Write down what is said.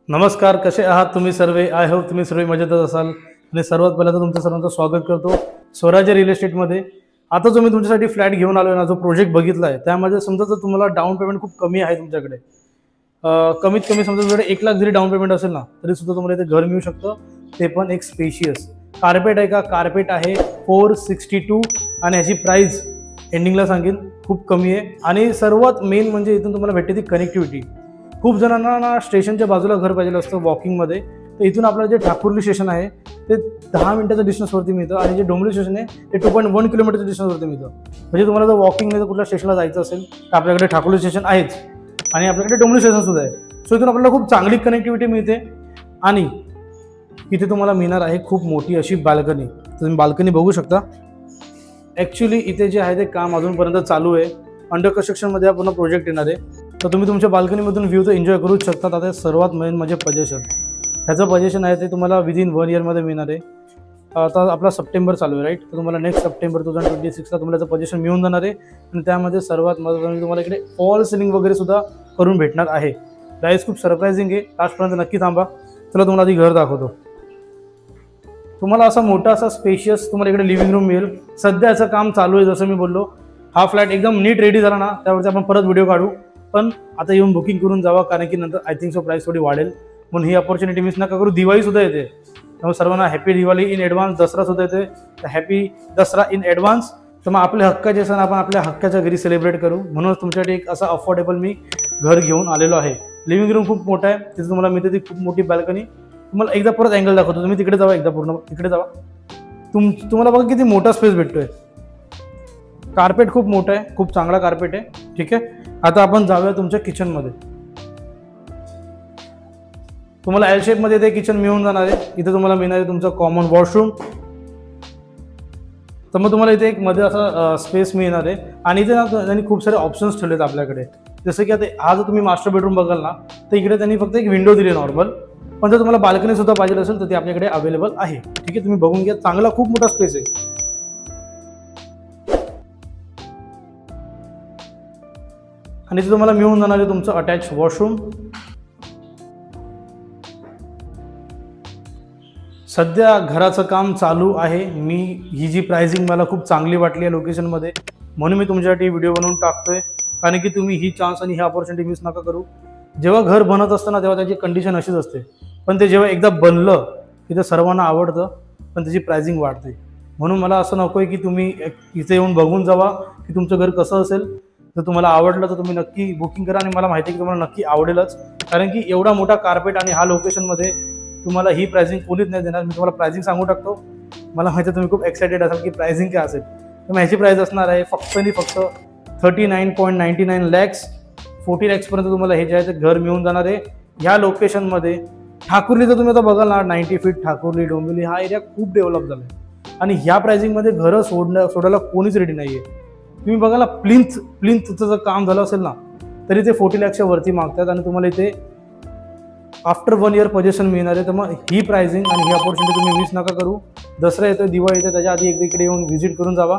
नमस्कार, कसे आहात तुम्ही सर्व? आय होप तुम्ही सर्व मजेतच असाल आणि सर्वात पहिला तर तुमचं सर्वांचं स्वागत करतो स्वराज्य रिअल एस्टेटमध्ये. आता जो मी तुमच्यासाठी फ्लॅट घेऊन आलो ना, जो प्रोजेक्ट बघितला आहे त्यामध्ये समजा जर तुम्हाला डाऊन पेमेंट खूप कमी आहे तुमच्याकडे, कमीत कमी समजा तुमच्याकडे 1 लाख जरी डाऊन पेमेंट असेल ना तरी सुद्धा तुम्हाला इथे घर मिळू शकतं. ते पण एक स्पेशियस कार्पेट आहे. का कार्पेट आहे 462 आणि ह्याची प्राइस एंडिंगला सांगेन खूप कमी आहे. आणि सर्वात मेन म्हणजे इथून तुम्हाला भेटते ती कनेक्टिव्हिटी. खूप जणांना ना स्टेशनच्या बाजूला घर पाहिजे असतं वॉकिंगमध्ये, तर इथून आपलं जे ठाकुर्ली स्टेशन आहे ते 10 मिनिटाच्या डिस्टन्सवरती मिळतं आणि जे डोंबिवली स्टेशन आहे ते 2.1 किलोमीटरच्या डिस्टन्सवरती मिळतं. म्हणजे तुम्हाला जर वॉकिंग नाही तर कुठल्या स्टेशनला जायचं असेल तर आपल्याकडे ठाकुर्ली स्टेशन आहेच आणि आपल्याकडे डोंबिवली स्टेशन सुद्धा आहे. सो इथून आपल्याला खूप चांगली कनेक्टिव्हिटी मिळते. आणि इथे तुम्हाला मिळणार आहे खूप मोठी अशी बाल्कनी. तुम्ही बाल्कनी बघू शकता. ॲक्च्युली इथे जे आहे ते काम अजूनपर्यंत चालू आहे. अंडर कन्स्ट्रक्शनमध्ये हा पूर्ण प्रोजेक्ट येणार आहे. तर तुम्ही तुमच्या बाल्कनीमधून व्ह्यू तर एन्जॉय करूच शकता. आता सर्वात मेन म्हणजे पजेशन. ह्याचं पजेशन आहे ते तुम्हाला विदिन 1 इयरमध्ये मिळणार आहे. आता आपला सप्टेंबर चालू आहे राईट, तर तुम्हाला नेक्स्ट सप्टेंबर 2026ला तुम्हाला याचं पजेशन मिळून जाणार आहे. आणि त्यामध्ये सर्वात महत्त्वाचं तुम्हाला इकडे फॉल सिलिंग वगैरे सुद्धा करून भेटणार आहे. प्राईस खूप सरप्रायझिंग आहे. लास्टपर्यंत नक्की थांबा. चला तुम्हाला आधी घर दाखवतो. तुम्हाला असा मोठा असा स्पेशियस तुम्हाला इकडे लिव्हिंग रूम मिळेल. सध्या याचं काम चालू आहे. जसं मी बोललो, हा फ्लॅट एकदम नीट रेडी झाला ना त्यावरती आपण परत व्हिडिओ काढू. पण आता येऊन बुकिंग करून जावा, कारण की नंतर आय थिंक सो प्राईस थोडी वाढेल. म्हणून ही अपॉर्च्युनिटी मिस नका करू. दिवाळी सुद्धा येते, त्यामुळे सर्वांना happy Diwali in advance. Dussehra सुद्धा येते, तर हॅपी दसरा इन ॲडव्हान्स. तर मग आपल्या हक्काचे सण आपण आपल्या हक्काच्या घरी सेलिब्रेट करू. म्हणूनच तुमच्यासाठी एक असा अफोर्डेबल मी घर घेऊन आलेलो आहे. लिव्हिंग रूम खूप मोठा आहे. तिथे तुम्हाला मिळते ती खूप मोठी बाल्कनी. तुम्हाला एकदा परत अँगल दाखवतो. तुम्ही तिकडे जावा, एकदा पूर्ण तिकडे जावा. तुम्हाला बघा किती मोठा स्पेस भेटतोय. कार्पेट खूप मोठं आहे, खूप चांगला कार्पेट आहे. ठीक आहे, आता आपण जाऊया तुमच्या किचनमध्ये. तुम्हाला एल शेपमध्ये ते किचन मिळून जाणार आहे. इथे तुम्हाला मिळणार आहे तुमचं कॉमन वॉशरूम. तर मग तुम्हाला इथे एक मध्ये असा स्पेस मिळणार आहे. आणि इथे ना त्यांनी खूप सारे ऑप्शन्स ठेवलेत आपल्याकडे. जसं की आता हा जर तुम्ही मास्टर बेडरूम बघाल ना तर इकडे त्यांनी फक्त एक विंडो दिली नॉर्मल. पण जर तुम्हाला बाल्कनी सुद्धा पाहिजे असेल तर ती आपल्याकडे अवेलेबल आहे. ठीक आहे, तुम्ही बघून घ्या. चांगला खूप मोठा स्पेस आहे. आणि इथे तुम्हाला मिळून जाणार आहे तुमचं अटॅच वॉशरूम. सध्या घराचं काम चालू आहे. ही जी प्राइसिंग मला खूप चांगली वाटली आहे लोकेशनमध्ये, म्हणून मी तुमच्यासाठी व्हिडिओ बनवून टाकतोय. कारण की तुम्ही ही चान्स आणि ही अपॉर्च्युनिटी मिस नका करू. जेव्हा घर बनत असतं ना तेव्हा त्याची कंडिशन अशीच असते, पण ते जेव्हा एकदा बनलं की ते सर्वांना आवडतं, पण त्याची प्राइसिंग वाढते. म्हणून मला असं नको आहे की तुम्ही इथे येऊन बघून जावा की तुमचं घर कसं असेल. जर तुम्हाला आवडलं तर तुम्ही नक्की बुकिंग करा. आणि मला माहिती आहे की तुम्हाला नक्की आवडेलच, कारण की एवढा मोठा कार्पेट आणि हा लोकेशनमध्ये तुम्हाला ही प्राइसिंग कोणीच नाही देणार. मी तुम्हाला प्राइसिंग सांगू टाकतो. मला माहिती आहे तुम्ही खूप एक्सायटेड असाल की प्राइसिंग काय असेल. तर मग ह्याची प्राइस असणार आहे फक्त आणि फक्त 39.99 लॅक्स. 40 लॅक्सपर्यंत तुम्हाला हे जे आहे ते घर मिळून जाणार आहे ह्या लोकेशनमध्ये. ठाकुर्ली जर तुम्ही आता बघाल ना, 90 फीट ठाकुर्ली डोंबिवली हा एरिया खूप डेव्हलप झाला आहे. आणि ह्या प्राइसिंगमध्ये घरं सोडायला कोणीच रेडी नाही आहे. तुम्ही बघायला प्लिंथचं जर काम झालं असेल ना तरी ते 40 लॅक्सच्या वरती मागतात. आणि तुम्हाला इथे आफ्टर 1 इयर पजेशन मिळणार आहे. तर मग ही प्राइसिंग आणि ही अपॉर्च्युनिटी तुम्ही मिस नका करू. दसरा येतो, दिवाळी येते, त्याच्या आधी एकदा इकडे येऊन व्हिजिट करून जावा.